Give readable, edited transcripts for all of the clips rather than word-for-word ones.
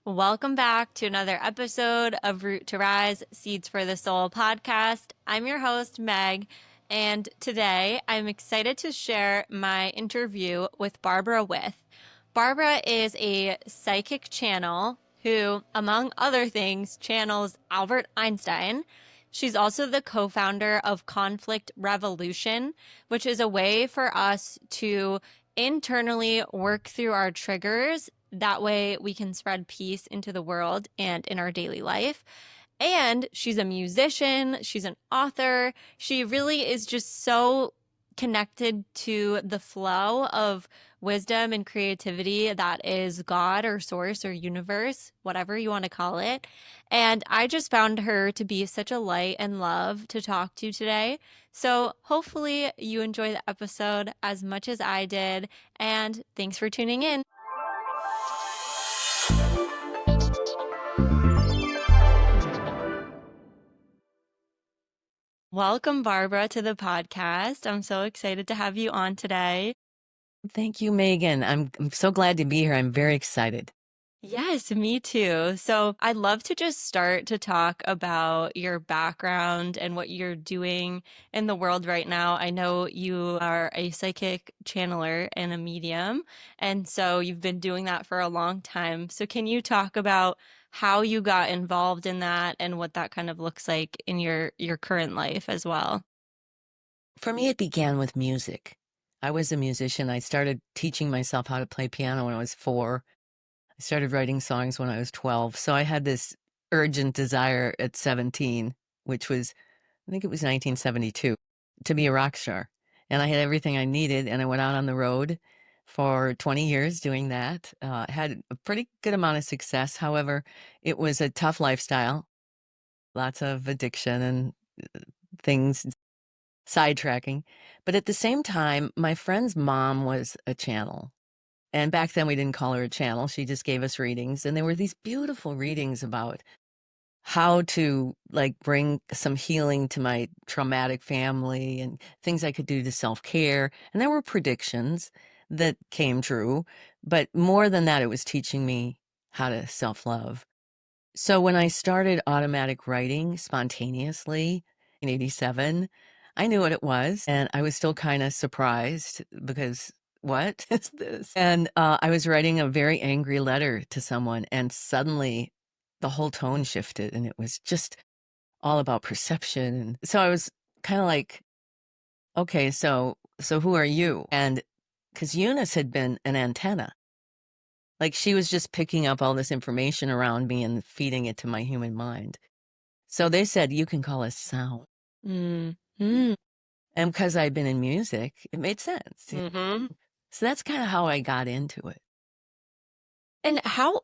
Welcome back to another episode of Root to Rise Seeds for the Soul podcast. I'm your host, Meg, and today I'm excited to share my interview with Barbara With. Barbara is a psychic channel who, among other things, channels Albert Einstein. She's also the co founder of Conflict Revolution, which is a way for us to internally work through our triggers. That way we can spread peace into the world and in our daily life. And she's a musician, she's an author. She really is just so connected to the flow of wisdom and creativity that is God or source or universe, whatever you want to call it. And I just found her to be such a light and love to talk to today. So hopefully you enjoy the episode as much as I did. And thanks for tuning in. Welcome, Barbara, to the podcast. I'm so excited to have you on today. Thank you, Megan. I'm so glad to be here. I'm very excited. Yes, me too. So I'd love to just start to talk about your background and what you're doing in the world right now. I know you are a psychic channeler and a medium, and so you've been doing that for a long time. So can you talk about how you got involved in that and what that kind of looks like in your current life as well? For me, it began with music. I was a musician. I started teaching myself how to play piano when I was 4. I started writing songs when I was 12. So I had this urgent desire at 17, which was, I think it was 1972, to be a rock star. And I had everything I needed. And I went out on the road for 20 years doing that. Had a pretty good amount of success. However, it was a tough lifestyle, lots of addiction and things, sidetracking. But at the same time, my friend's mom was a channel. And back then we didn't call her a channel. She just gave us readings. And there were these beautiful readings about how to like bring some healing to my traumatic family and things I could do to self-care. And there were predictions that came true. But more than that, it was teaching me how to self-love. So when I started automatic writing spontaneously in 87, I knew what it was, and I was still kind of surprised because what is this? And I was writing a very angry letter to someone, and suddenly the whole tone shifted, and it was just all about perception. And so I was kind of like, okay, so who are you? And because Eunice had been an antenna. Like she was just picking up all this information around me and feeding it to my human mind. So they said, you can call us sound. Mm. Mm. And because I'd been in music, it made sense. Hmm. So that's kind of how I got into it. And how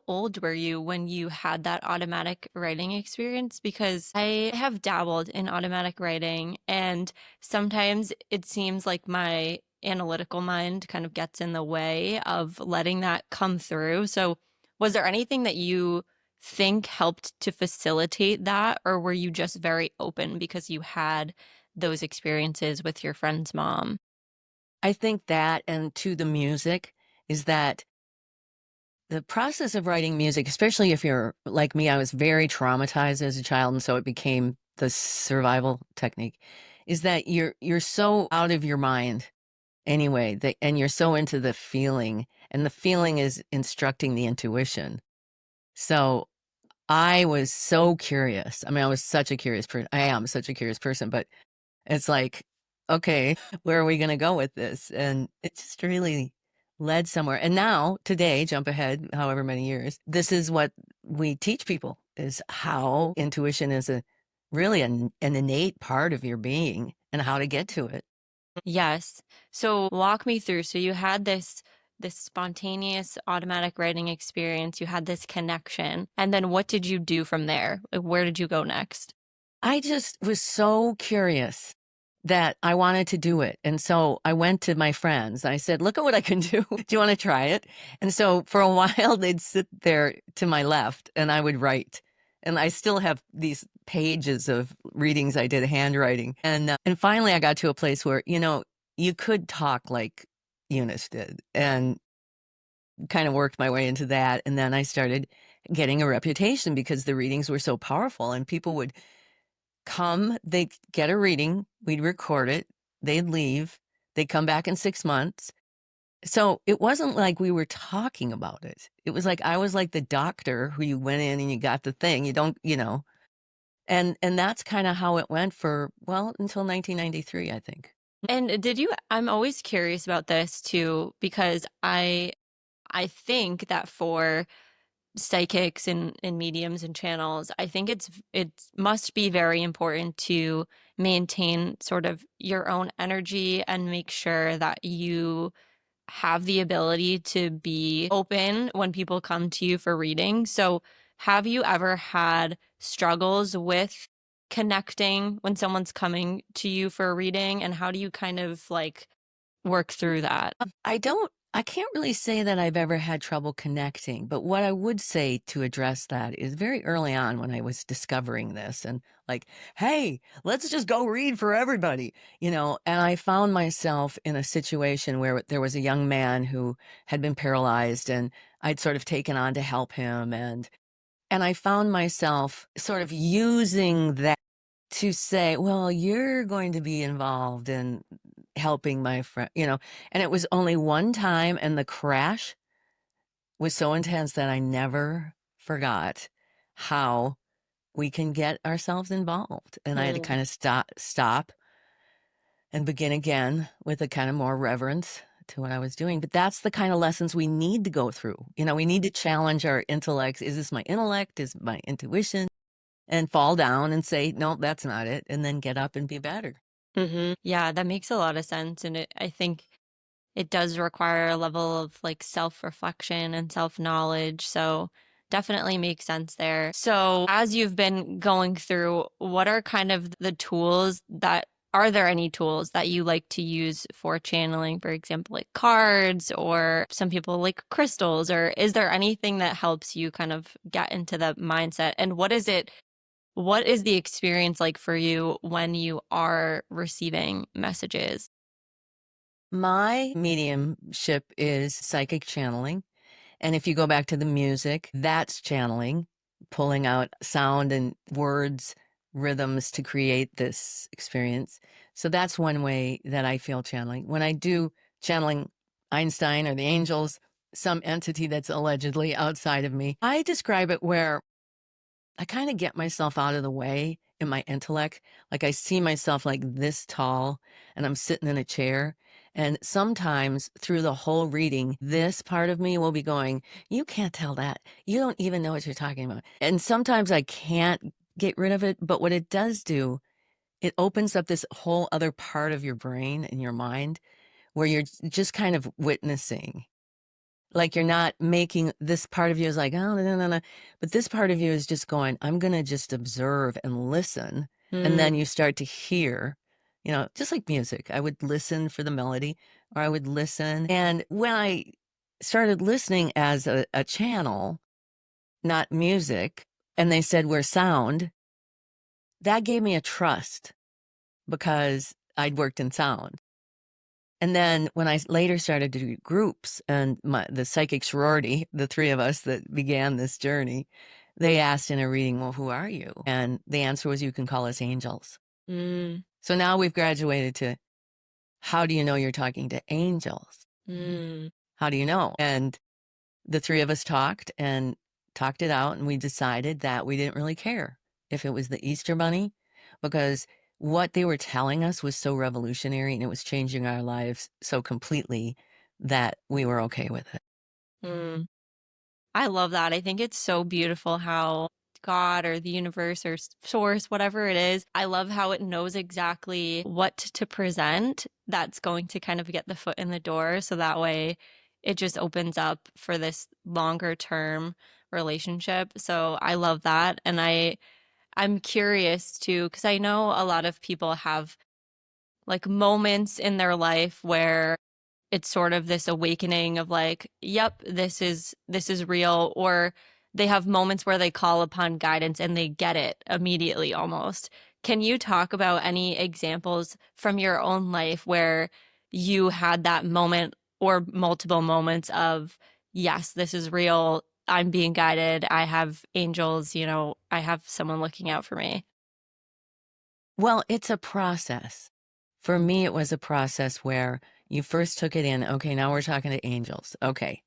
old were you when you had that automatic writing experience? Because I have dabbled in automatic writing, and sometimes it seems like my analytical mind kind of gets in the way of letting that come through. So, was there anything that you think helped to facilitate that, or were you just very open because you had those experiences with your friend's mom? I think that, and to the music, is that the process of writing music, especially if you're like me, I was very traumatized as a child, and so it became the survival technique, is that you're so out of your mind anyway, that, and you're so into the feeling, and the feeling is instructing the intuition. So I was so curious. I mean, I was such a curious person. I am such a curious person, but it's like, okay, where are we going to go with this? And it just really led somewhere. And now, today, jump ahead, however many years, this is what we teach people is how intuition is a really an innate part of your being and how to get to it. Yes. So walk me through. So you had this spontaneous automatic writing experience. You had this connection. And then what did you do from there? Like, where did you go next? I just was so curious that I wanted to do it. And so I went to my friends. I said, look at what I can do. Do you want to try it? And so for a while, they'd sit there to my left and I would write. And I still have these pages of readings I did handwriting. And finally, I got to a place where, you could talk like Eunice did. And kind of worked my way into that. And then I started getting a reputation because the readings were so powerful, and people would come, they'd get a reading, we'd record it, they'd leave, they'd come back in 6 months. So it wasn't like we were talking about it. It was like I was like the doctor who you went in and you got the thing. You don't, and that's kind of how it went for, well, until 1993, I think. And I'm always curious about this too, because I think that for psychics and mediums and channels, I think it must be very important to maintain sort of your own energy and make sure that you have the ability to be open when people come to you for reading. So, have you ever had struggles with connecting when someone's coming to you for a reading? And how do you kind of like work through that? I can't really say that I've ever had trouble connecting, but what I would say to address that is very early on when I was discovering this and like, hey, let's just go read for everybody, and I found myself in a situation where there was a young man who had been paralyzed and I'd sort of taken on to help him. And I found myself sort of using that to say, well, you're going to be involved in helping my friend, and it was only one time, and the crash was so intense that I never forgot how we can get ourselves involved. And I had to Mm. kind of stop and begin again with a kind of more reverence to what I was doing. But that's the kind of lessons we need to go through. We need to challenge our intellects. Is this my intellect? Is it my intuition? And fall down and say, no, that's not it. And then get up and be better. Yeah, that makes a lot of sense. And I think it does require a level of like self-reflection and self-knowledge. So definitely makes sense there. So as you've been going through, what are kind of the tools that are there any tools that you like to use for channeling, for example, like cards, or some people like crystals, or is there anything that helps you kind of get into the mindset? And what is the experience like for you when you are receiving messages? My mediumship is psychic channeling. And if you go back to the music, that's channeling, pulling out sound and words, rhythms to create this experience. So that's one way that I feel channeling. When I do channeling Einstein or the angels, some entity that's allegedly outside of me, I describe it where I kind of get myself out of the way in my intellect. Like I see myself like this tall and I'm sitting in a chair. And sometimes through the whole reading, this part of me will be going, you can't tell that. You don't even know what you're talking about. And sometimes I can't get rid of it. But what it does do, it opens up this whole other part of your brain and your mind where you're just kind of witnessing. Like you're not making this part of you is like, oh, no, no, no. But this part of you is just going, I'm going to just observe and listen. And then you start to hear, just like music. I would listen for the melody or I would listen. And when I started listening as a channel, not music, and they said we're sound, that gave me a trust because I'd worked in sound. And then when I later started to do groups and the psychic sorority, the three of us that began this journey, they asked in a reading, well, who are you? And the answer was, you can call us angels. Mm, So now we've graduated to, how do you know you're talking to angels? mm. How do you know? And the three of us talked it out, and we decided that we didn't really care if it was the Easter Bunny, because what they were telling us was so revolutionary and it was changing our lives so completely that we were okay with it. Mm. I love that. I think it's so beautiful how God or the universe or source, whatever it is, I love how it knows exactly what to present that's going to kind of get the foot in the door. So that way it just opens up for this longer term relationship. So I love that. And I'm curious too, because I know a lot of people have like moments in their life where it's sort of this awakening of like, yep, this is real, or they have moments where they call upon guidance and they get it immediately almost. Can you talk about any examples from your own life where you had that moment or multiple moments of yes, this is real. I'm being guided. I have angels, I have someone looking out for me. Well, it's a process. For me, it was a process where you first took it in. Okay, now we're talking to angels. Okay,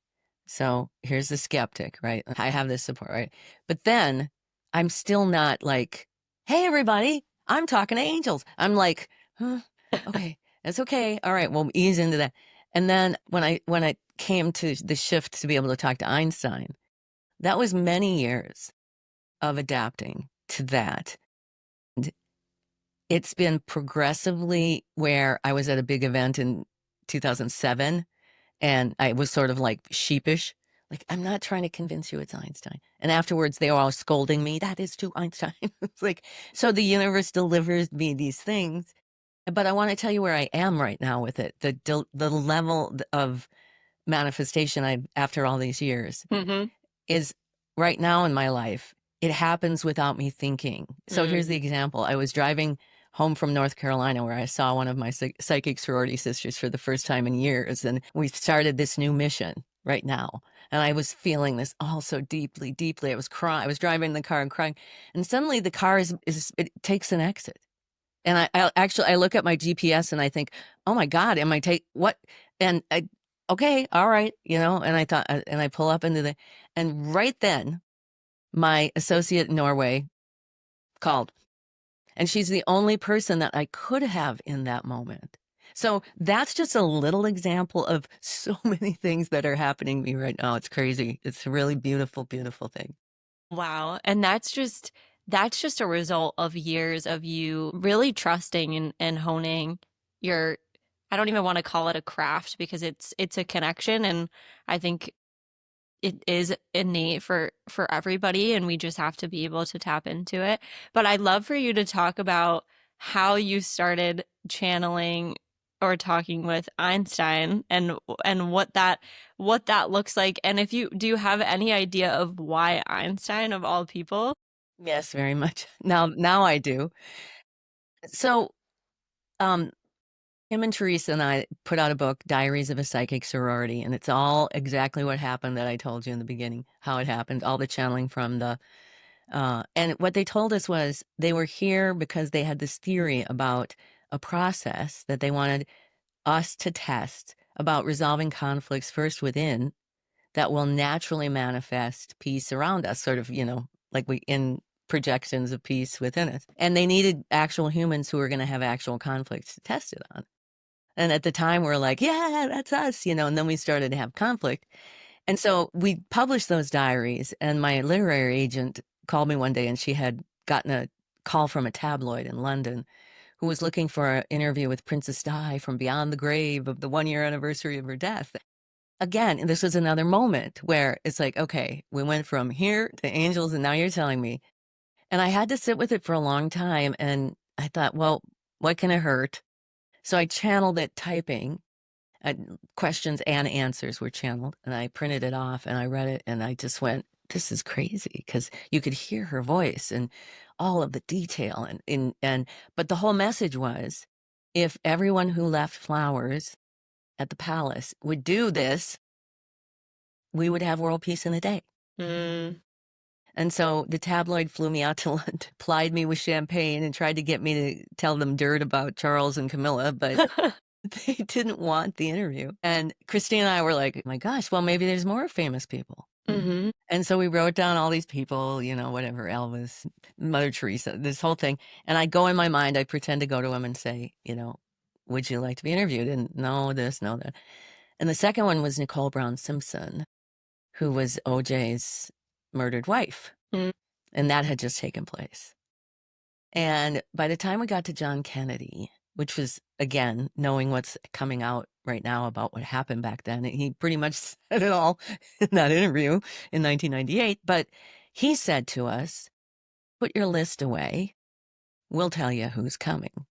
so here's the skeptic, right? I have this support, right? But then I'm still not like, hey, everybody, I'm talking to angels. I'm like, huh, okay, that's okay. All right, we'll ease into that. And then when I came to the shift to be able to talk to Einstein, that was many years of adapting to that. It's been progressively where I was at a big event in 2007 and I was sort of like sheepish. Like, I'm not trying to convince you it's Einstein. And afterwards, they were all scolding me. That is too Einstein. It's like, so the universe delivers me these things. But I want to tell you where I am right now with it. The level of manifestation I after all these years Mm-hmm. is right now in my life, it happens without me thinking. So here's the example. I was driving home from North Carolina where I saw one of my psychic sorority sisters for the first time in years. And we've started this new mission right now. And I was feeling this all so deeply, deeply. I was crying. I was driving in the car and crying. And suddenly the car it takes an exit. And I look at my GPS and I think, oh my God, am I take what? And okay, all right, and I thought, and I pull up and right then my associate in Norway called, and she's the only person that I could have in that moment. So that's just a little example of so many things that are happening to me right now. It's crazy. It's a really beautiful, beautiful thing. Wow. And that's just a result of years of you really trusting and honing your, I don't even want to call it a craft because it's a connection, and I think it is innate for everybody, and we just have to be able to tap into it. But I'd love for you to talk about how you started channeling or talking with Einstein, and what that looks like, and if you do you have any idea of why Einstein of all people? Yes, very much. Now I do. So, um, him and Teresa and I put out a book, Diaries of a Psychic Sorority, and it's all exactly what happened that I told you in the beginning, how it happened, all the channeling from and what they told us was they were here because they had this theory about a process that they wanted us to test about resolving conflicts first within that will naturally manifest peace around us, sort of, like we in projections of peace within us. And they needed actual humans who were going to have actual conflicts to test it on. And at the time, we're like, yeah, that's us, and then we started to have conflict. And so we published those diaries, and my literary agent called me one day, and she had gotten a call from a tabloid in London who was looking for an interview with Princess Di from beyond the grave of the 1 year anniversary of her death. Again, this was another moment where it's like, okay, we went from here to angels, and now you're telling me. And I had to sit with it for a long time. And I thought, well, what can it hurt? So I channeled it typing. Questions and answers were channeled, and I printed it off and I read it, and I just went, this is crazy, because you could hear her voice and all of the detail. But the whole message was, if everyone who left flowers at the palace would do this, we would have world peace in a day. Mm. And so the tabloid flew me out to London, plied me with champagne, and tried to get me to tell them dirt about Charles and Camilla, but they didn't want the interview. And Christine and I were like, oh my gosh, well, maybe there's more famous people. Mm-hmm. And so we wrote down all these people, whatever, Elvis, Mother Teresa, this whole thing. And I go in my mind, I pretend to go to him and say, would you like to be interviewed? And no, this, no, that. And the second one was Nicole Brown Simpson, who was OJ's murdered wife. Mm. And that had just taken place. And by the time we got to John Kennedy, which was, again, knowing what's coming out right now about what happened back then, he pretty much said it all in that interview in 1998. But he said to us, put your list away. We'll tell you who's coming.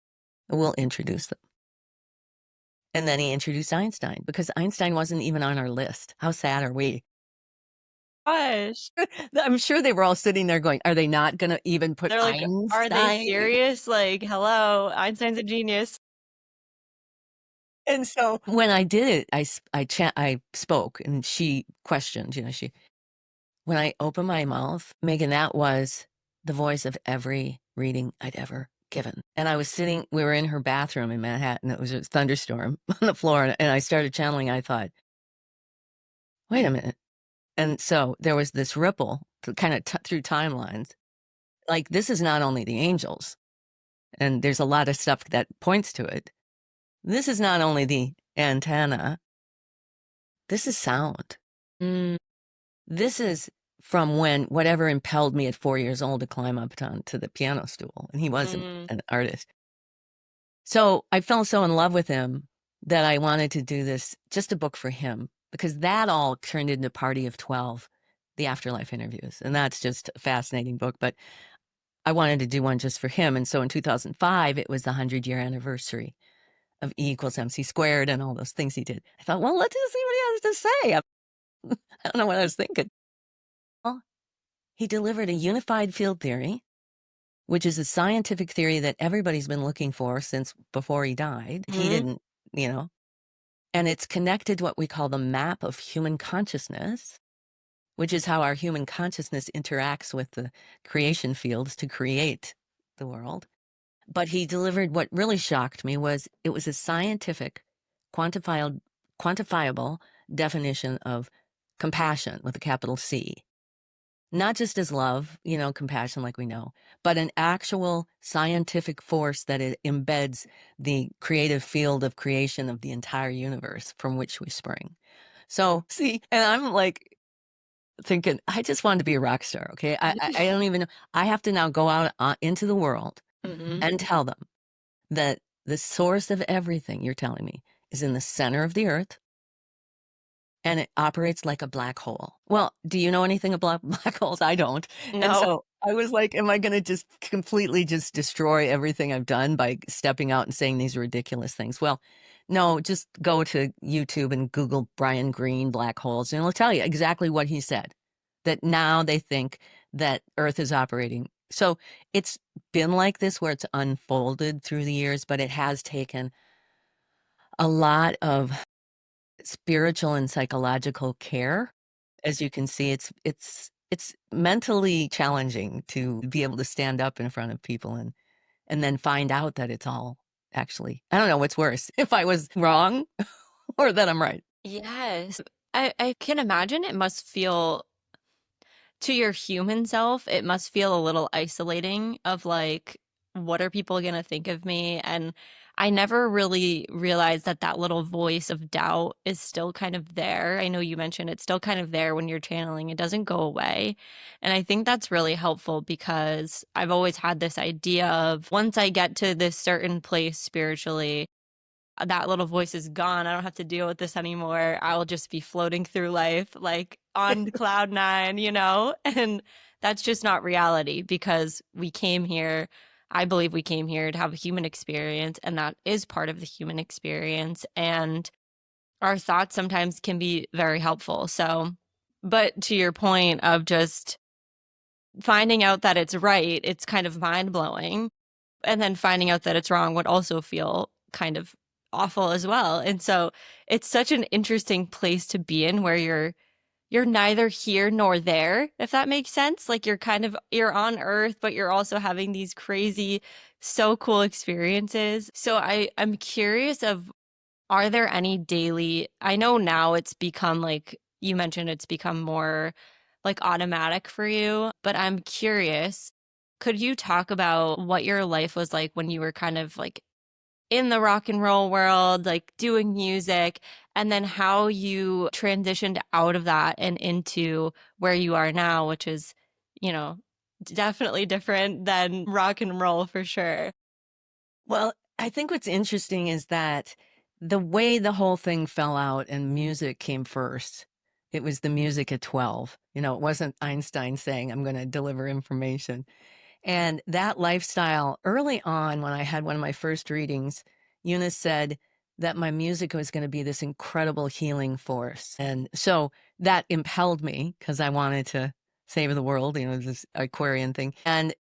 We'll introduce them. And then he introduced Einstein, because Einstein wasn't even on our list. How sad are we? Gosh. I'm sure they were all sitting there going, are they not going to even put They're like, are they Einstein? serious? Like, hello, Einstein's a genius. And so when I did it, I spoke and she questioned, when I opened my mouth, Megan, that was the voice of every reading I'd ever given. And we were in her bathroom in Manhattan. It was a thunderstorm on the floor. And I started channeling. I thought, wait a minute. And so there was this ripple kind of through timelines. Like, this is not only the angels, and there's a lot of stuff that points to it. This is not only the antenna, this is sound. This is from when whatever impelled me at 4 years old to climb up onto the piano stool. And he was an artist. So I fell so in love with him that I wanted to do this, just a book for him, because that all turned into Party of 12, the afterlife interviews. And that's just a fascinating book. But I wanted to do one just for him. And so in 2005, it was the 100-year anniversary of E equals MC squared and all those things he did. I thought, well, let's just see what he has to say. I don't know what I was thinking. Well, he delivered a unified field theory, which is a scientific theory that everybody's been looking for since before he died. He didn't, and it's connected to what we call the map of human consciousness, which is how our human consciousness interacts with the creation fields to create the world. But he delivered what really shocked me was it was a scientific, quantifiable definition of compassion with a capital C. Not just as love, compassion like we know, but an actual scientific force that it embeds the creative field of creation of the entire universe from which we spring. So, see, and I'm like thinking, I just wanted to be a rock star, okay? I don't even know. I have to now go out into the world and tell them that the source of everything you're telling me is in the center of the earth. And it operates like a black hole. Well, do you know anything about black holes? I don't. No. And so I was like, am I going to just completely just destroy everything I've done by stepping out and saying these ridiculous things? Well, no, just go to YouTube and Google Brian Greene black holes, and it'll tell you exactly what he said, that now they think that Earth is operating. So it's been like this where it's unfolded through the years, but it has taken a lot of spiritual and psychological care. As you can see, it's mentally challenging to be able to stand up in front of people and then find out that it's all actually, I don't know what's worse, if I was wrong or that I'm right. Yes. I can imagine it must feel to your human self, it must feel a little isolating of like, what are people going to think of me? And I never really realized that that little voice of doubt is still kind of there. I know you mentioned it's still kind of there when you're channeling, it doesn't go away. And I think that's really helpful because I've always had this idea of once I get to this certain place spiritually, that little voice is gone. I don't have to deal with this anymore. I will just be floating through life like on cloud nine, And that's just not reality because we came here. I believe we came here to have a human experience, and that is part of the human experience. And our thoughts sometimes can be very helpful. So, but to your point of just finding out that it's right, it's kind of mind blowing. And then finding out that it's wrong would also feel kind of awful as well. And so it's such an interesting place to be in where you're neither here nor there, if that makes sense. Like you're on earth, but you're also having these crazy, so cool experiences. So I'm curious of, are there any daily, I know now it's become like you mentioned, it's become more like automatic for you, but I'm curious, could you talk about what your life was like when you were kind of like in the rock and roll world, like doing music, and then how you transitioned out of that and into where you are now, which is, you know, definitely different than rock and roll for sure. Well, I think what's interesting is that the way the whole thing fell out and music came first, it was the music at 12. It wasn't Einstein saying, I'm going to deliver information. And that lifestyle, early on, when I had one of my first readings, Eunice said that my music was going to be this incredible healing force. And so that impelled me because I wanted to save the world, this Aquarian thing. And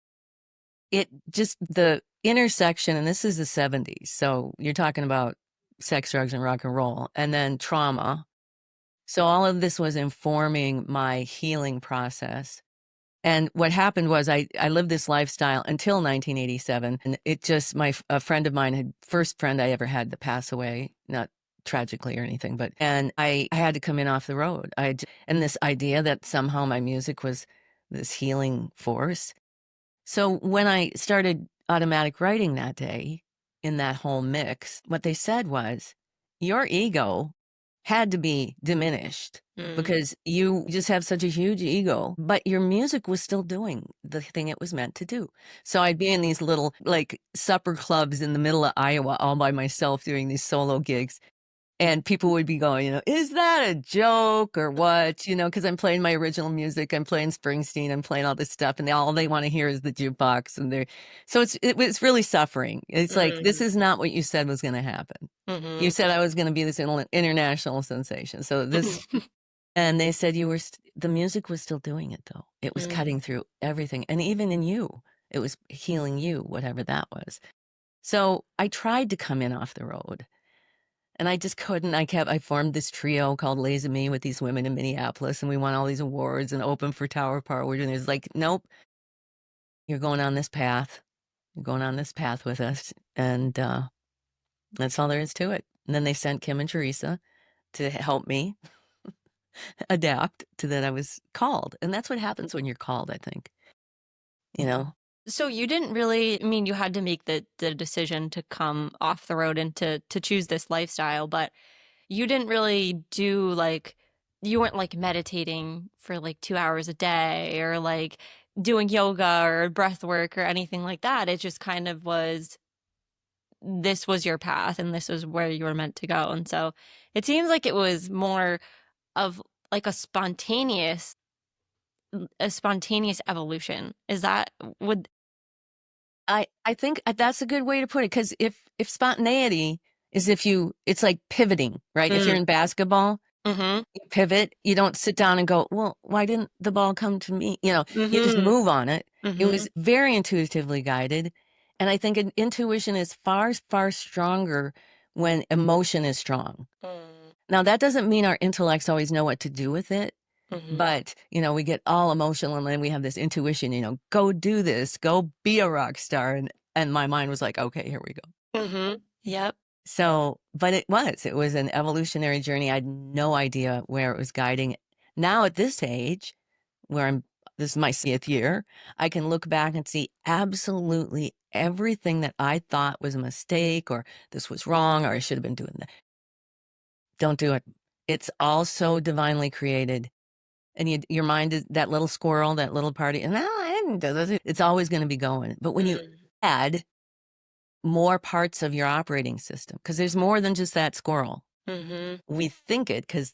it just, the intersection, and this is the 70s. So you're talking about sex, drugs, and rock and roll, and then trauma. So all of this was informing my healing process. And what happened was I lived this lifestyle until 1987. And it just, a friend of mine first friend I ever had to pass away, not tragically or anything, and I had to come in off the road. And this idea that somehow my music was this healing force. So when I started automatic writing that day in that whole mix, what they said was, your ego had to be diminished because you just have such a huge ego, but your music was still doing the thing it was meant to do. So I'd be in these little like supper clubs in the middle of Iowa all by myself doing these solo gigs. And people would be going, is that a joke or what? Because I'm playing my original music. I'm playing Springsteen. I'm playing all this stuff. And all they want to hear is the jukebox. So it was really suffering. It's like, this is not what you said was going to happen. You said I was going to be this international sensation. So and they said the music was still doing it though. It was cutting through everything. And even in you, it was healing you, whatever that was. So I tried to come in off the road. And I just couldn't. I formed this trio called Lazy Me with these women in Minneapolis, and we won all these awards and opened for Tower Power. And it's like, nope, you're going on this path. You're going on this path with us. And that's all there is to it. And then they sent Kim and Teresa to help me adapt to that I was called. And that's what happens when you're called, I think. So you didn't really, you had to make the decision to come off the road and to choose this lifestyle, but you didn't really do you weren't like meditating for like 2 hours a day or like doing yoga or breath work or anything like that. It just kind of was, this was your path and this was where you were meant to go. And so it seems like it was more of like a spontaneous evolution. Is that, would I think that's a good way to put it. Because if spontaneity is it's like pivoting, right? If you're in basketball, you pivot, you don't sit down and go, well, why didn't the ball come to me? You just move on it. It was very intuitively guided. And I think intuition is far, far stronger when emotion is strong. Now, that doesn't mean our intellects always know what to do with it. But, we get all emotional and then we have this intuition, go do this, go be a rock star. And my mind was like, okay, here we go. Yep. So, but it was an evolutionary journey. I had no idea where it was guiding. Now at this age, this is my 6th year, I can look back and see absolutely everything that I thought was a mistake or this was wrong or I should have been doing that. Don't do it. It's all so divinely created. And your mind is that little squirrel, that little party. And no, I didn't do this. It's always going to be going. But when you add more parts of your operating system, because there's more than just that squirrel. We think it because,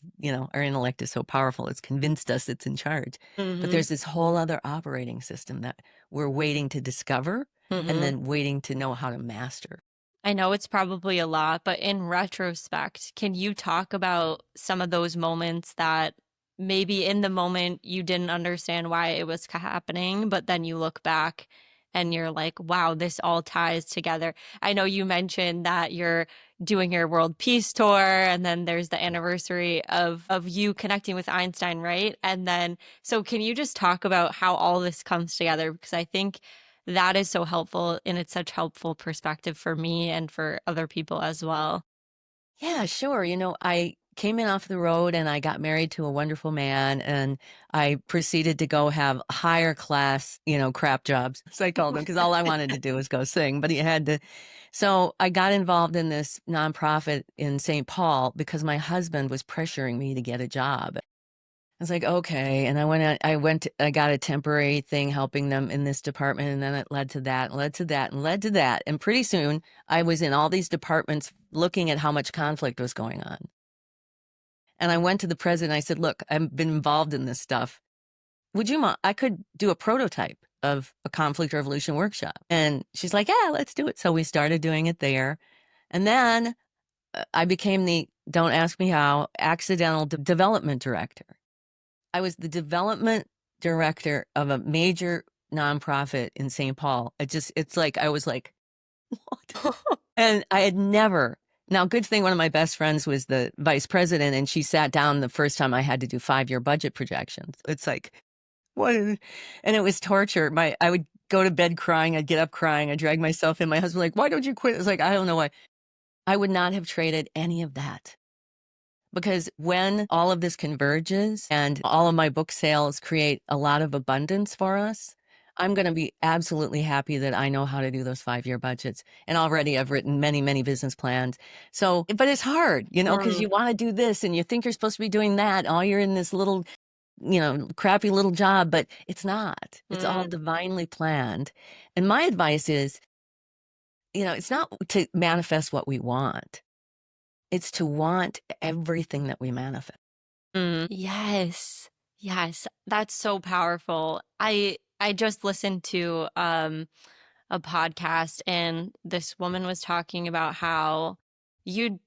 our intellect is so powerful. It's convinced us it's in charge. But there's this whole other operating system that we're waiting to discover and then waiting to know how to master. I know it's probably a lot, but in retrospect, can you talk about some of those moments that maybe in the moment you didn't understand why it was happening, but then you look back and you're like, wow, this all ties together. I know you mentioned that you're doing your world peace tour and then there's the anniversary of you connecting with Einstein, right? And then, so can you just talk about how all this comes together? Because I think that is so helpful and it's such helpful perspective for me and for other people as well. Yeah, sure. I came in off the road and I got married to a wonderful man and I proceeded to go have higher class, crap jobs. So I called them because all I wanted to do was go sing, but he had to. So I got involved in this nonprofit in St. Paul because my husband was pressuring me to get a job. I was like, okay. And I got a temporary thing helping them in this department. And then it led to that, and led to that, and led to that. And pretty soon I was in all these departments looking at how much conflict was going on. And I went to the president. I said, look, I've been involved in this stuff. Would you mind? I could do a prototype of a conflict resolution workshop. And she's like, yeah, let's do it. So we started doing it there. And then I became the, don't ask me how, accidental development director. I was the development director of a major nonprofit in St. Paul. It's like, I was like, what? And I had never Now, good thing one of my best friends was the vice president, and she sat down the first time I had to do 5-year budget projections. It's like, what? And it was torture. I would go to bed crying. I'd get up crying. I'd drag myself in. My husband was like, why don't you quit? It's like, I don't know why. I would not have traded any of that. Because when all of this converges and all of my book sales create a lot of abundance for us, I'm going to be absolutely happy that I know how to do those 5-year budgets. And already I've written many, many business plans. So, but it's hard, because you want to do this and you think you're supposed to be doing that. All you're in this little, crappy little job, but it's not. It's all divinely planned. And my advice is, it's not to manifest what we want. It's to want everything that we manifest. Yes. Yes. That's so powerful. I just listened to a podcast, and this woman was talking about how you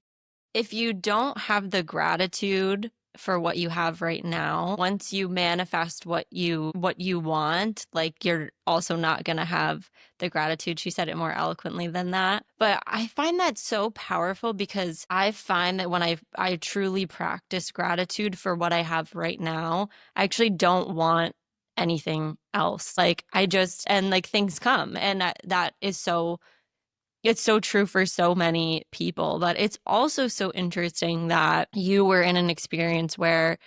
if you don't have the gratitude for what you have right now, once you manifest what you want, like you're also not going to have the gratitude. She said it more eloquently than that. But I find that so powerful because I find that when I truly practice gratitude for what I have right now, I actually don't want anything else. Like I just and like things come, and that is so it's so true for so many people. But it's also so interesting that you were in an experience where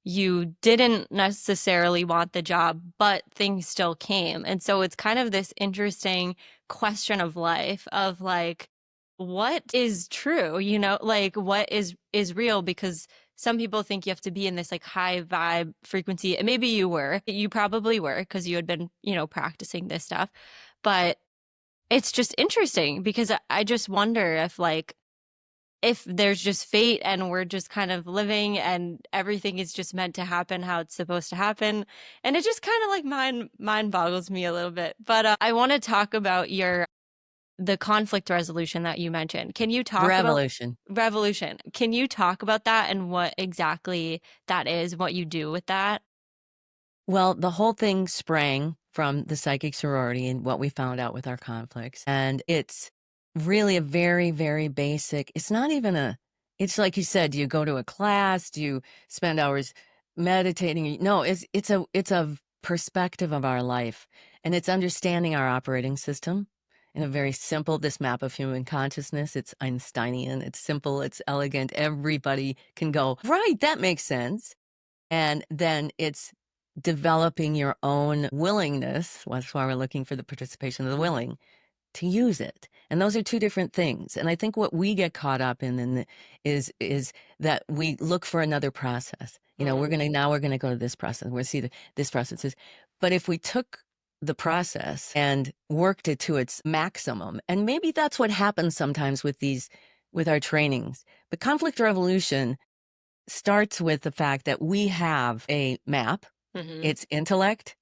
you didn't necessarily want the job, but things still came. And so it's kind of this interesting question of life of like, what is true? Like what is real? Because some people think you have to be in this like high vibe frequency. And maybe you probably were because you had been, practicing this stuff. But it's just interesting because I just wonder if there's just fate and we're just kind of living and everything is just meant to happen how it's supposed to happen. And it just kind of like mind boggles me a little bit. But I want to talk about the conflict resolution that you mentioned. Can you talk about revolution? Can you talk about that and what exactly that is, what you do with that? Well, the whole thing sprang from the psychic sorority and what we found out with our conflicts. And it's really a very, very basic, it's not even it's like you said, do you go to a class? Do you spend hours meditating? No, it's a perspective of our life. And it's understanding our operating system in a very simple, this map of human consciousness. It's Einsteinian, it's simple, it's elegant. Everybody can go, right, that makes sense. And then it's developing your own willingness. That's why we're looking for the participation of the willing to use it. And those are two different things. And I think what we get caught up in is that we look for another process. We're going to go to this process. We're see this process is. But if we took the process and worked it to its maximum, and maybe that's what happens sometimes with our trainings. The conflict revolution starts with the fact that we have a map. It's intellect,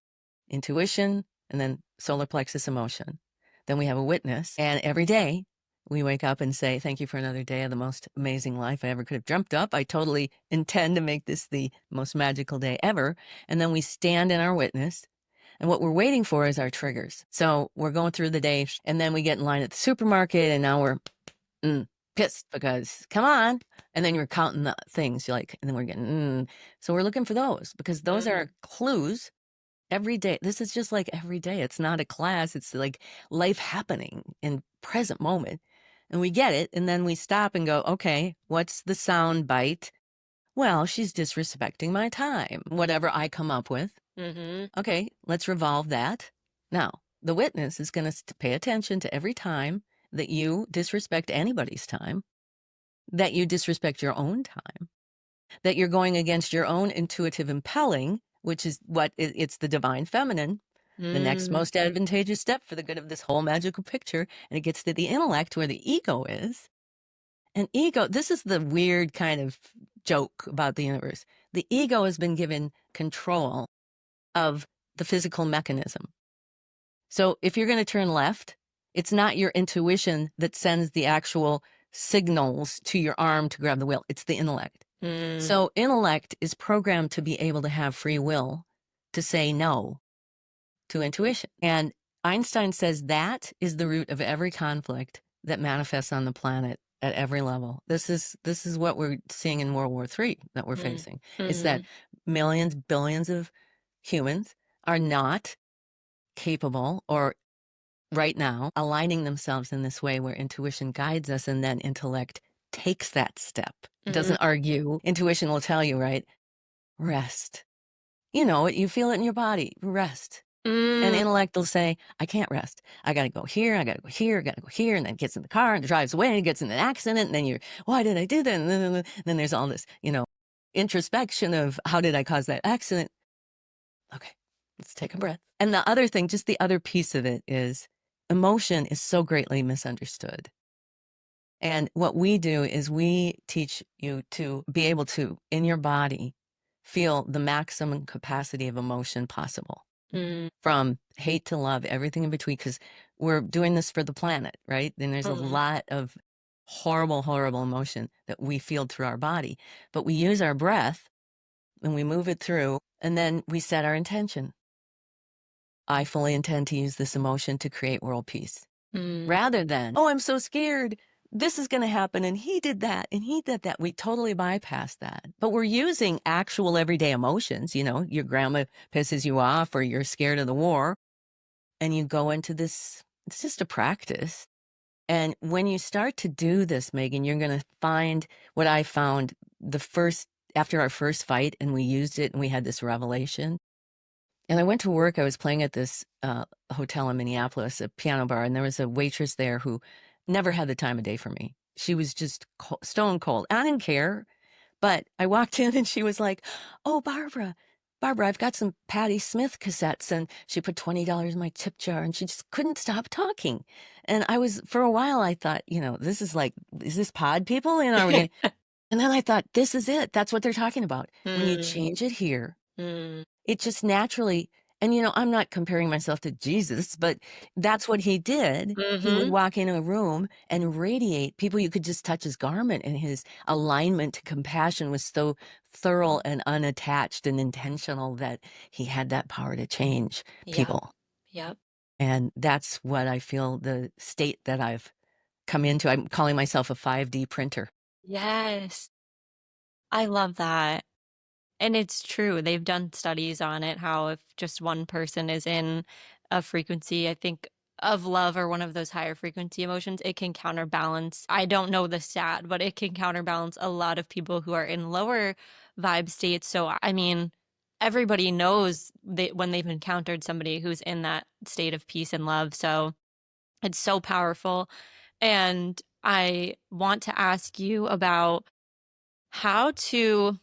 intuition, and then solar plexus emotion. Then we have a witness. And every day we wake up and say, thank you for another day of the most amazing life I ever could have dreamt up. I totally intend to make this the most magical day ever. And then we stand in our witness. And what we're waiting for is our triggers. So we're going through the day, and then we get in line at the supermarket, and now we're pissed because come on. And then you're counting the things you're like, and then we're getting, So we're looking for those because those are clues every day. This is just like every day. It's not a class. It's like life happening in present moment. And we get it. And then we stop and go, okay, what's the sound bite? Well, she's disrespecting my time, whatever I come up with. Okay, let's revolve that. Now, the witness is going to pay attention to every time that you disrespect anybody's time, that you disrespect your own time, that you're going against your own intuitive impelling, which is it's the divine feminine, the next most advantageous step for the good of this whole magical picture. And it gets to the intellect where the ego is. And ego, this is the weird kind of joke about the universe. The ego has been given control of the physical mechanism. So if you're going to turn left, it's not your intuition that sends the actual signals to your arm to grab the wheel. It's the intellect. So intellect is programmed to be able to have free will to say no to intuition. And Einstein says that is the root of every conflict that manifests on the planet at every level. This is what we're seeing in World War III that we're facing. It's that millions, billions of humans are not capable or right now aligning themselves in this way where intuition guides us and then intellect takes that step. It doesn't argue. Intuition will tell you, right? Rest. You know it, you feel it in your body. Rest. And intellect will say, I can't rest. I got to go here. I got to go here. I got to go here. And then gets in the car and drives away and gets in an accident. And then you're, why did I do that? And then there's all this, introspection of how did I cause that accident? Okay, let's take a breath. And the other thing, just the other piece of it is emotion is so greatly misunderstood. And what we do is we teach you to be able to, in your body, feel the maximum capacity of emotion possible. From hate to love, everything in between, because we're doing this for the planet, right? And there's a lot of horrible, horrible emotion that we feel through our body. But we use our breath and we move it through, and then we set our intention. I fully intend to use this emotion to create world peace. Rather than, oh, I'm so scared. This is going to happen. And he did that. And he did that. We totally bypass that. But we're using actual everyday emotions. Your grandma pisses you off or you're scared of the war. And you go into this, it's just a practice. And when you start to do this, Megan, you're going to find what I found after our first fight, and we used it and we had this revelation. And I went to work. I was playing at this hotel in Minneapolis, a piano bar, and there was a waitress there who never had the time of day for me. She was just stone cold. I didn't care, but I walked in and she was like, oh, Barbara, I've got some Patti Smith cassettes. And she put $20 in my tip jar and she just couldn't stop talking. And for a while, I thought, this is like, is this pod people? Are we gonna... And then I thought, this is it. That's what they're talking about. When you change it here, it just naturally, and I'm not comparing myself to Jesus, but that's what he did. He would walk in a room and radiate people. You could just touch his garment, and his alignment to compassion was so thorough and unattached and intentional that he had that power to change people. Yep. And that's what I feel the state that I've come into. I'm calling myself a 5D printer. Yes. I love that. And it's true. They've done studies on it, how if just one person is in a frequency, I think, of love or one of those higher frequency emotions, it can counterbalance. I don't know the stat, but it can counterbalance a lot of people who are in lower vibe states. So, I mean, everybody knows when they've encountered somebody who's in that state of peace and love. So it's so powerful. And I want to ask you about how to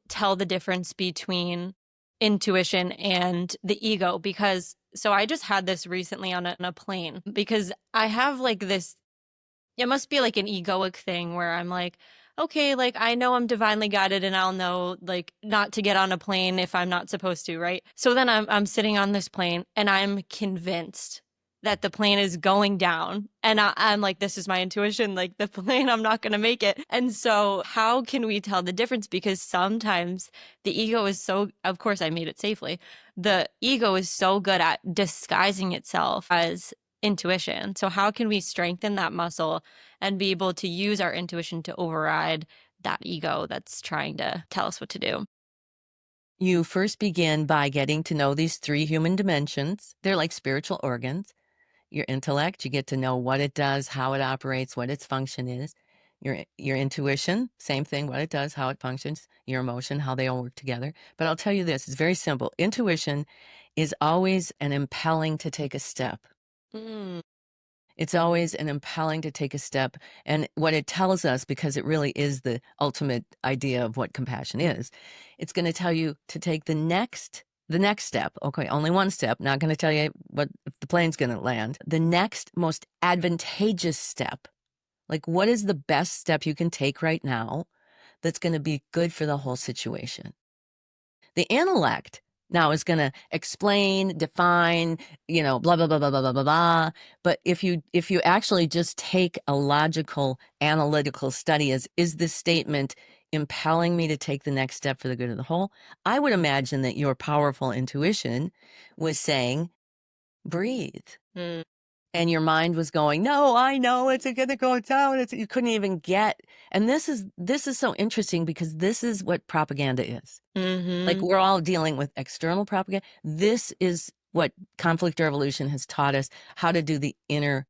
tell the difference between intuition and the ego, because I just had this recently on a plane, because I have like this, it must be like an egoic thing where I'm like, okay, like I know I'm divinely guided and I'll know like not to get on a plane if I'm not supposed to, right? So then I'm sitting on this plane and I'm convinced that the plane is going down. And I'm like, this is my intuition, like the plane, I'm not going to make it. And so how can we tell the difference? Because sometimes the ego is of course I made it safely. The ego is so good at disguising itself as intuition. So how can we strengthen that muscle and be able to use our intuition to override that ego that's trying to tell us what to do? You first begin by getting to know these 3 human dimensions. They're like spiritual organs. Your intellect, you get to know what it does, how it operates, what its function is. Your intuition, same thing, what it does, how it functions. Your emotion, how they all work together. But I'll tell you this, it's very simple. Intuition is always an impelling to take a step. It's always an impelling to take a step. And what it tells us, because it really is the ultimate idea of what compassion is, it's going to tell you to take the next step. Okay, only one step. Not going to tell you what if the plane's going to land. The next most advantageous step. Like, what is the best step you can take right now that's going to be good for the whole situation? The intellect now is going to explain, define, blah, blah, blah, blah, blah, blah, blah, blah. But if you actually just take a logical, analytical study as, is this statement impelling me to take the next step for the good of the whole? I would imagine that your powerful intuition was saying, breathe. and your mind was going, no, I know it's going to go down. You couldn't even get. And this is so interesting because this is what propaganda is. Like, Mm-hmm. we're all dealing with external propaganda. This is what conflict revolution has taught us, how to do the inner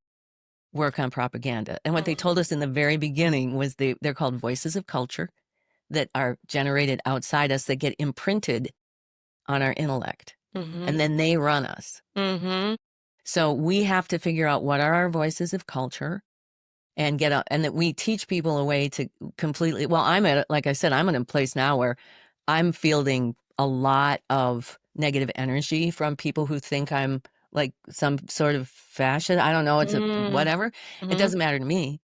work on propaganda. And what they told us in the very beginning was they're called voices of culture that are generated outside us that get imprinted on our intellect. Mm-hmm. And then they run us. Mm-hmm. So we have to figure out what are our voices of culture and get up, and that we teach people a way to completely. Well, like I said, I'm in a place now where I'm fielding a lot of negative energy from people who think I'm like some sort of fascist. I don't know. It's a whatever. It Mm-hmm. doesn't matter to me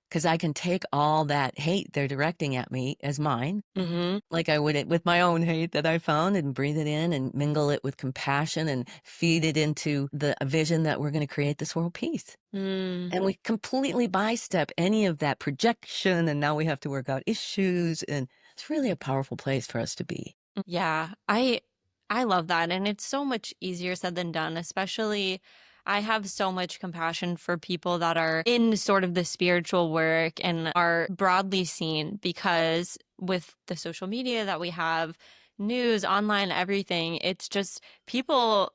because I can take all that hate they're directing at me as mine, Mm-hmm. like I would it with my own hate that I found, and breathe it in and mingle it with compassion and feed it into the vision that we're going to create this world peace. Mm. And we completely bystep any of that projection. And now we have to work out issues. And it's really a powerful place for us to be. Yeah, I love that. And it's so much easier said than done, especially I have so much compassion for people that are in sort of the spiritual work and are broadly seen because with the social media that we have, news, online, everything, it's just people,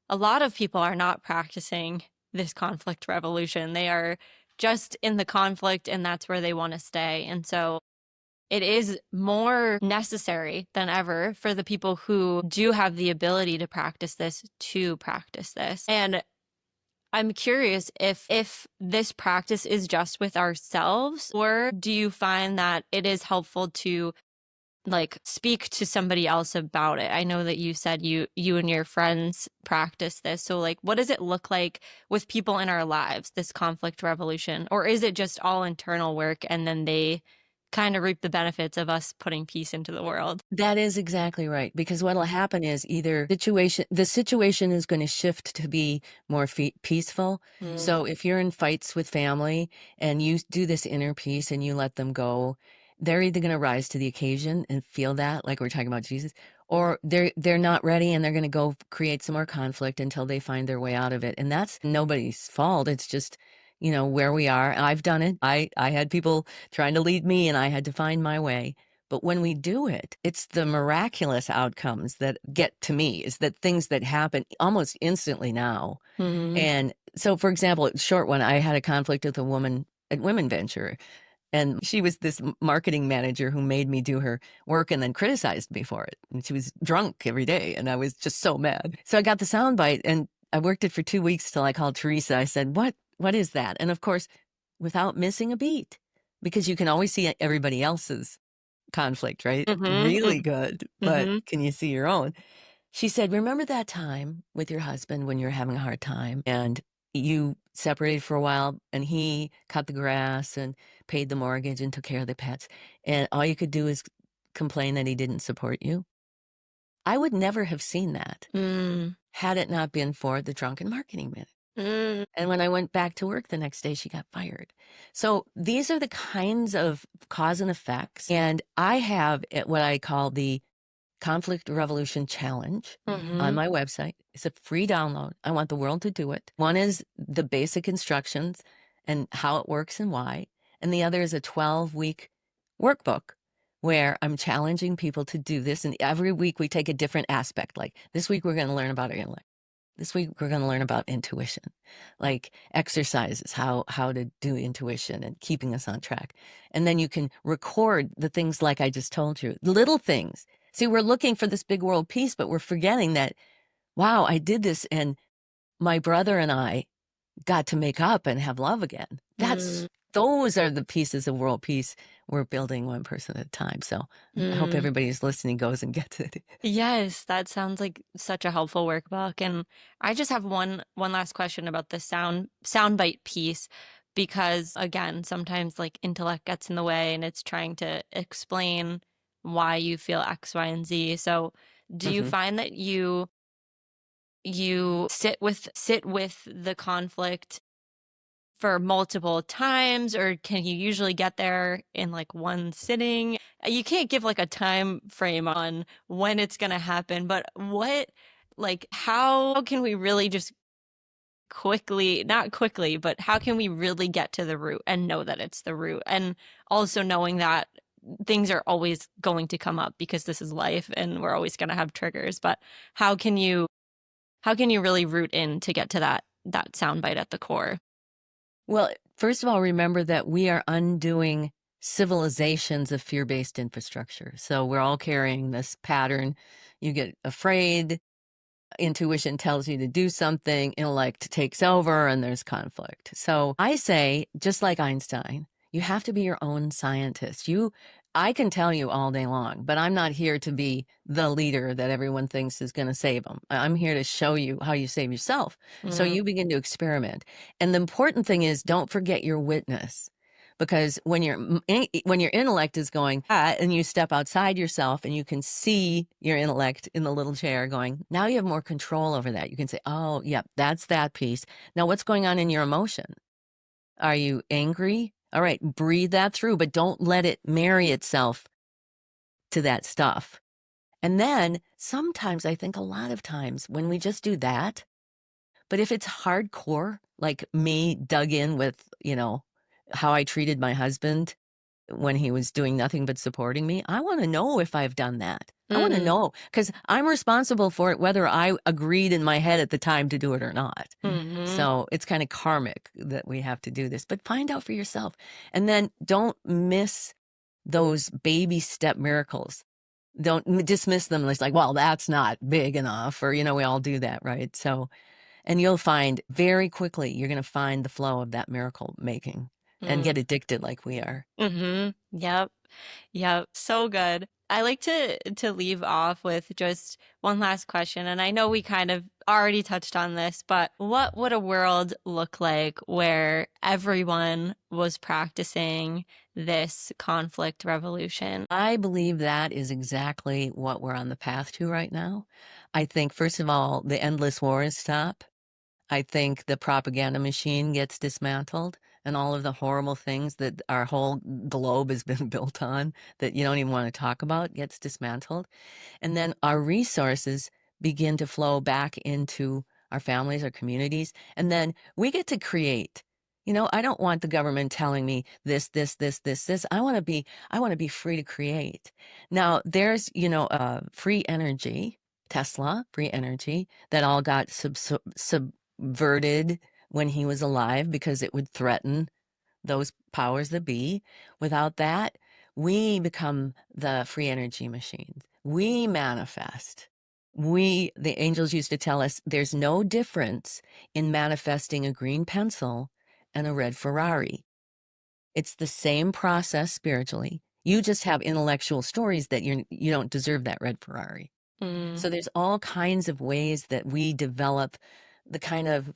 a lot of people are not practicing this conflict revolution. They are just in the conflict and that's where they want to stay. And so it is more necessary than ever for the people who do have the ability to practice this to practice this. And I'm curious if this practice is just with ourselves, or do you find that it is helpful to like speak to somebody else about it? I know that you said you and your friends practice this. So like what does it look like with people in our lives, this conflict revolution? Or is it just all internal work and then they kind of reap the benefits of us putting peace into the world? That is exactly right. Because what'll happen is the situation is going to shift to be more peaceful. Mm. So if you're in fights with family and you do this inner peace and you let them go, they're either going to rise to the occasion and feel that, like we're talking about Jesus, or they're not ready and they're going to go create some more conflict until they find their way out of it. And that's nobody's fault. It's just, where we are. I've done it. I had people trying to lead me and I had to find my way. But when we do it, it's the miraculous outcomes that get to me, is that things that happen almost instantly now. Mm-hmm. And so, for example, short one, I had a conflict with a woman at Women Venture, and she was this marketing manager who made me do her work and then criticized me for it. And she was drunk every day, and I was just so mad. So I got the soundbite, and I worked it for 2 weeks till I called Teresa. I said, What is that?" And of course, without missing a beat, because you can always see everybody else's conflict, right? Really Mm-hmm. good, but Mm-hmm. can you see your own? She said, "Remember that time with your husband when you were having a hard time and you separated for a while and he cut the grass and paid the mortgage and took care of the pets, and all you could do is complain that he didn't support you?" I would never have seen that Mm-hmm. had it not been for the drunken marketing minute. Mm-hmm. And when I went back to work the next day, she got fired. So these are the kinds of cause and effects. And I have what I call the Conflict Revolution Challenge on Mm-hmm. my website. It's a free download. I want the world to do it. One is the basic instructions and how it works and why. And the other is a 12-week workbook where I'm challenging people to do this. And every week we take a different aspect. Like this week, we're going to learn about our intellect. This week, we're going to learn about intuition, like exercises, how to do intuition and keeping us on track. And then you can record the things like I just told you, little things. See, we're looking for this big world peace, but we're forgetting that, wow, I did this and my brother and I got to make up and have love again. Those are the pieces of world peace we're building one person at a time. So I hope Mm-hmm. everybody who's listening goes and gets it. Yes, that sounds like such a helpful workbook. And I just have one last question about the soundbite piece because again, sometimes like intellect gets in the way and it's trying to explain why you feel X, Y, and Z. So do you Mhm. find that you sit with the conflict for multiple times, or can you usually get there in like one sitting? You can't give like a time frame on when it's going to happen, but how can we really just not quickly, but how can we really get to the root and know that it's the root? And also knowing that things are always going to come up because this is life and we're always going to have triggers. But how can you really root in to get to that soundbite at the core? Well, first of all, remember that we are undoing civilizations of fear-based infrastructure. So we're all carrying this pattern. You get afraid, intuition tells you to do something, intellect takes over, and there's conflict. So I say, just like Einstein, you have to be your own scientist. I can tell you all day long, but I'm not here to be the leader that everyone thinks is going to save them. I'm here to show you how you save yourself. So Mm, you begin to experiment. And the important thing is, don't forget your witness. Because when your intellect is going and you step outside yourself and you can see your intellect in the little chair going, now you have more control over that. You can say, oh, yep, that's that piece. Now what's going on in your emotion? Are you angry? All right, breathe that through, but don't let it marry itself to that stuff. And then sometimes, I think a lot of times when we just do that, but if it's hardcore, like me dug in with, how I treated my husband when he was doing nothing but supporting me, I want to know if I've done that. I want to mm, know because I'm responsible for it, whether I agreed in my head at the time to do it or not. mm-hmm, So it's kind of karmic that we have to do this, but find out for yourself. And then don't miss those baby step miracles. Don't dismiss them as like, well, that's not big enough, or, we all do that, right? So, and you'll find very quickly, you're going to find the flow of that miracle making and mm, get addicted like we are. mm-hmm. Yep. Yep, so good. I like to leave off with just one last question, and I know we kind of already touched on this, but what would a world look like where everyone was practicing this conflict revolution? I believe that is exactly what we're on the path to right now. I think, first of all, the endless wars stop. I think the propaganda machine gets dismantled and all of the horrible things that our whole globe has been built on that you don't even want to talk about gets dismantled. And then our resources begin to flow back into our families, our communities, and then we get to create. I don't want the government telling me this. I want to be free to create. Now, there's, free energy, Tesla, free energy that all got subverted when he was alive because it would threaten those powers that be. Without that, we become the free energy machines. We manifest. The angels used to tell us there's no difference in manifesting a green pencil and a red Ferrari. It's the same process spiritually. You just have intellectual stories that you don't deserve that red Ferrari. Mm, So there's all kinds of ways that we develop the kind of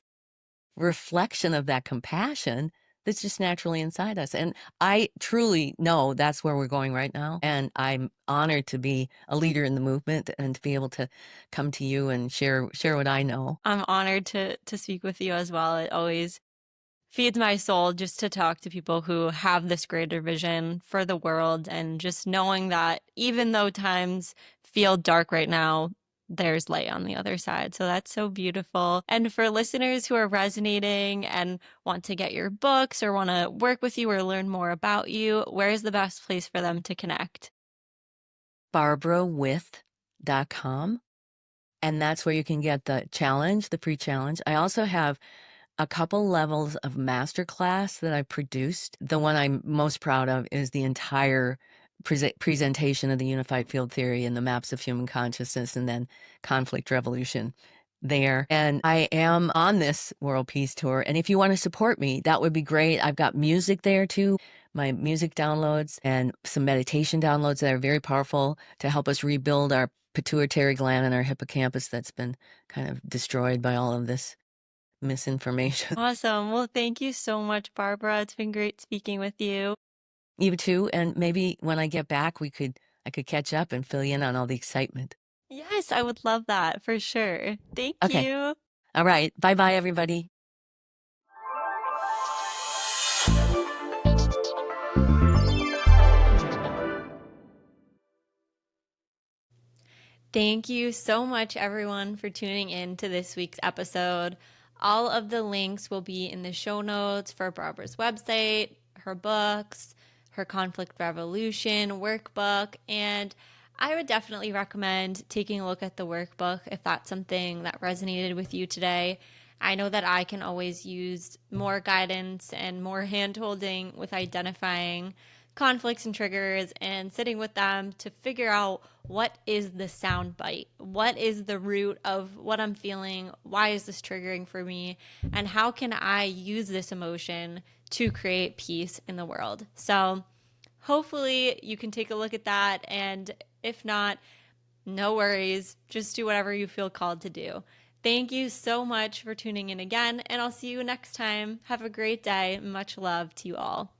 reflection of that compassion that's just naturally inside us. And I truly know that's where we're going right now. And I'm honored to be a leader in the movement and to be able to come to you and share what I know. I'm honored to speak with you as well. It always feeds my soul just to talk to people who have this greater vision for the world and just knowing that even though times feel dark right now, there's light on the other side. So that's so beautiful. And for listeners who are resonating and want to get your books or want to work with you or learn more about you, where's the best place for them to connect? BarbaraWith.com. And that's where you can get the challenge, the free challenge. I also have a couple levels of masterclass that I produced. The one I'm most proud of is the entire presentation of the unified field theory and the maps of human consciousness and then conflict revolution there. And I am on this world peace tour. And if you want to support me, that would be great. I've got music there too, my music downloads and some meditation downloads that are very powerful to help us rebuild our pituitary gland and our hippocampus that's been kind of destroyed by all of this misinformation. Awesome. Well, thank you so much, Barbara. It's been great speaking with you. You too, and maybe when I get back, I could catch up and fill you in on all the excitement. Yes, I would love that for sure. Thank Okay, you. all right. Bye bye, everybody. Thank you so much, everyone, for tuning in to this week's episode. All of the links will be in the show notes for Barbara's website, her books, her conflict resolution workbook, and I would definitely recommend taking a look at the workbook if that's something that resonated with you today. I know that I can always use more guidance and more hand holding with identifying conflicts and triggers and sitting with them to figure out what is the sound bite, what is the root of what I'm feeling, why is this triggering for me, and how can I use this emotion to create peace in the world. So hopefully you can take a look at that, and if not, no worries, just do whatever you feel called to do. Thank you so much for tuning in again, and I'll see you next time. Have a great day. Much love to you all.